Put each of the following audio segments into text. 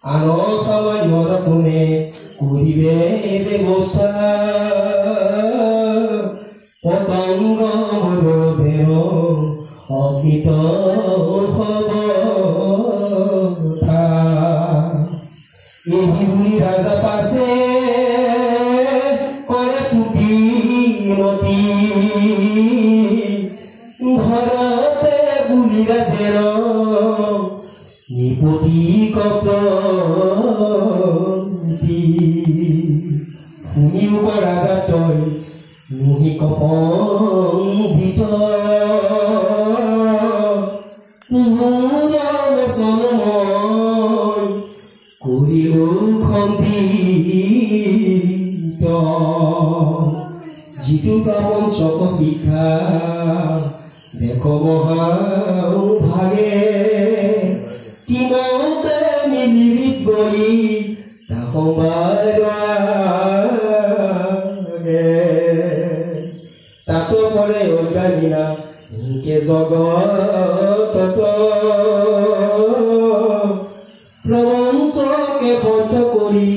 আনো সামান্যৰ কোনে কৰিবে ব্যৱস্থা পতংগ যেন অকৃত কথা এই বুলি ৰাজা পাছে কৰে পুতি নদী ঘৰতে বুলিৰা যেন নিপতি কপি শুনিও ৰাজা তই নুহি কপিত কৰিলো খন্দিত যিটো প্ৰপঞ্চক শিক্ষা দেখ মহা ভাগে কিমতে মিলিত বলি তাতো পৰে অজ্ঞানীনা হিংকে জগত প্ৰবঞ্চকে বদ্ধ কৰি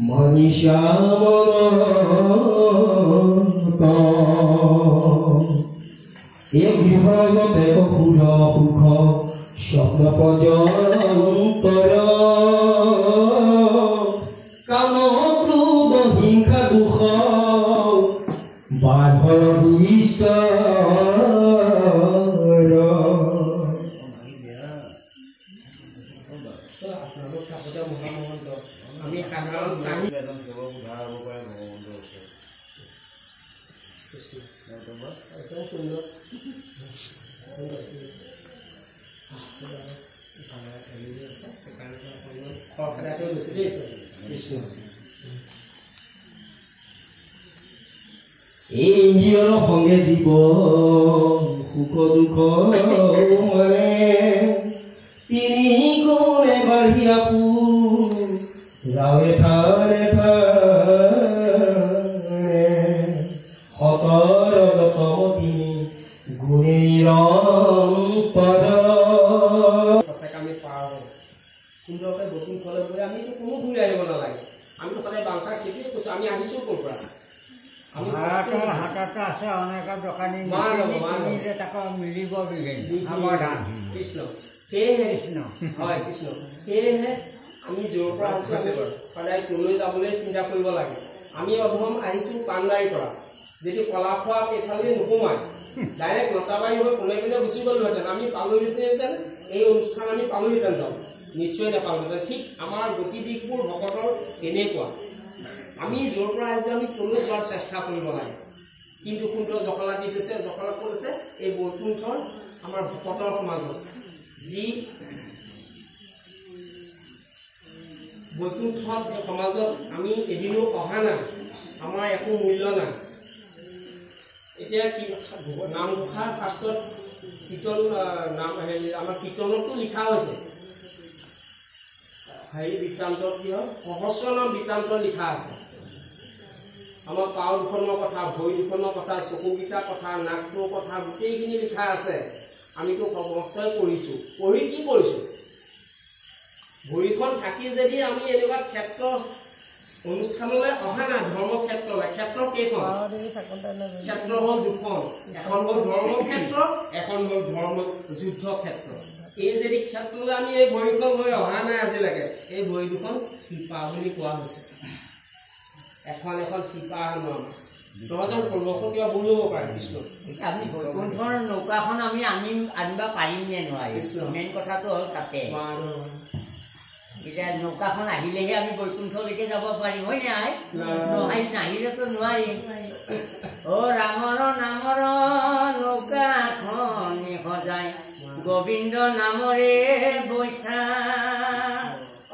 মনীষা মনত এই গৃহজতে সুৰ সুখ স্বপ্ন পৰ্যন্তৰ কাম ক্ৰোধ হিংসা দুখ বাধৰ দুষ্ট আমি সাধাৰণ চাহি এই ইন্দ্ৰিয়ৰ সংগে জীৱ সুখ দুখ মানে তিনি গুণে বাঢ়িয়া ৰাৱে থানে থানে সতৰতম তিনি গুণেৰ পদ সঁচাকৈ আমি পাৰ হওঁ সুন্দৰকৈ বতুন থলে বোলে আমিতো কোনো ঘূৰি আহিব নালাগে আমিতো সদায় বাঞ্চা খেতিয়ে কৈছোঁ আমি আহিছোঁ ক'ৰ পৰা হাতত আছে অনেক দোকানী তাকে মিলিব কৃষ্ণ সেয়েহে কৃষ্ণ হয় কৃষ্ণ সেয়েহে আমি য'ৰ পৰা আহিছোঁ সদায় তোলৈ যাবলৈ চিন্তা কৰিব লাগে আমি অধম আহিছোঁ পানবাৰীৰ পৰা যদি কলাখোৱা এইফালে নোসোমায় ডাইৰেক্ট নটাবাৰী হৈ কোনে কোনে গুচি গ'লোহেঁতেন আমি পালোহেঁতেন এই অনুষ্ঠান আমি পালোহেঁতেন যাওঁ নিশ্চয় নাপালোহেঁতেন ঠিক আমাৰ গতি দিশবোৰ ভকতৰ এনেকুৱা আমি য'ৰ পৰা আহিছোঁ আমি তলৈ যোৱাৰ চেষ্টা কৰিব লাগে কিন্তু সুন্দৰ জখলা দি থৈছে জখলা কৰিছে এই বৈকুণ্ঠৰ আমাৰ ভকতৰ সমাজত যি বৈকুণ্ঠত সমাজত আমি এদিনো অহা নাই আমাৰ একো মূল্য নাই এতিয়া কি নামঘোষাৰ শাস্ত্ৰত কীৰ্তন নাম হেৰি আমাৰ কীৰ্তনতো লিখা হৈছে হেৰি বৃত্তান্তত কি হয় সহস্ৰ নাম বৃত্তান্ত লিখা আছে আমাৰ পাও দুখনৰ কথা ভৰি দুখনৰ কথা চকুকেইটাৰ কথা নাকটোৰ কথা গোটেইখিনি লিখা আছে আমিতো সমস্তই পঢ়িছোঁ পঢ়ি কি কৰিছোঁ ভৰিখন থাকি যদি আমি এনেকুৱা ক্ষেত্ৰ অনুষ্ঠানলৈ অহা নাই ধৰ্ম ক্ষেত্ৰলৈ ক্ষেত্ৰ কেইখন ক্ষেত্ৰ হ'ল দুখন এখন হ'ল ধৰ্ম ক্ষেত্ৰ এখন হ'ল ধৰ্ম যুদ্ধ ক্ষেত্ৰ এই যদি ক্ষেত্ৰলৈ আমি এই ভৰিখন লৈ অহা নাই আজিলৈকে এই ভৰি দুখন শিপা বুলি কোৱা হৈছে এখন এখন শিপা আনো আমাৰ দহজন পূৰ্বখন কিবা বুলিব পাৰে কৃষ্ণ আমি বৈকুণ্ঠৰ নৌকাখন আমি আনিব পাৰিম নে নোৱাৰিম মেইন কথাটো হ'ল তাতে এতিয়া নৌকাখন আহিলেহে আমি বৈকুণ্ঠলৈকে যাব পাৰিম হয় নাই নাহিলেতো নোৱাৰিম অ ৰামৰ নামৰ নৌকাখন সজাই গোবিন্দ নামৰে বৈঠা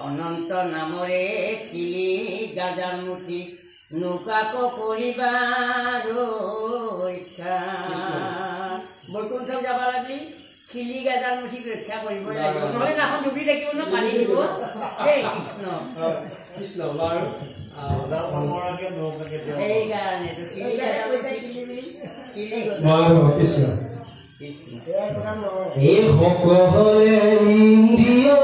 অনন্ত নামৰে কিলি গাজাল মুঠি নৌকাক কৰিবা ৰক্ষা বৈকুণ্ঠ যাব লাগলি খিলি গাজাল মুঠি ৰক্ষা কৰিব লাগিব নহলে নাখন ডুবি থাকিব ন পানী দিব এই কৃষ্ণ কৃষ্ণ বাৰু সেইকাৰণে খিলি গাজাল মুঠি বাৰু কৃষ্ণ এই সকলে ইন্দ্ৰিয়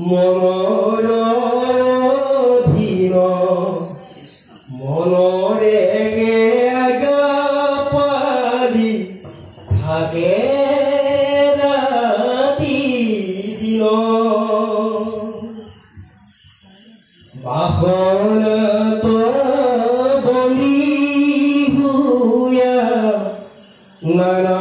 মনৰ ধীৰ মনৰে পালি থাকে ৰাতি দিন বাহন বলি হুয়া নানা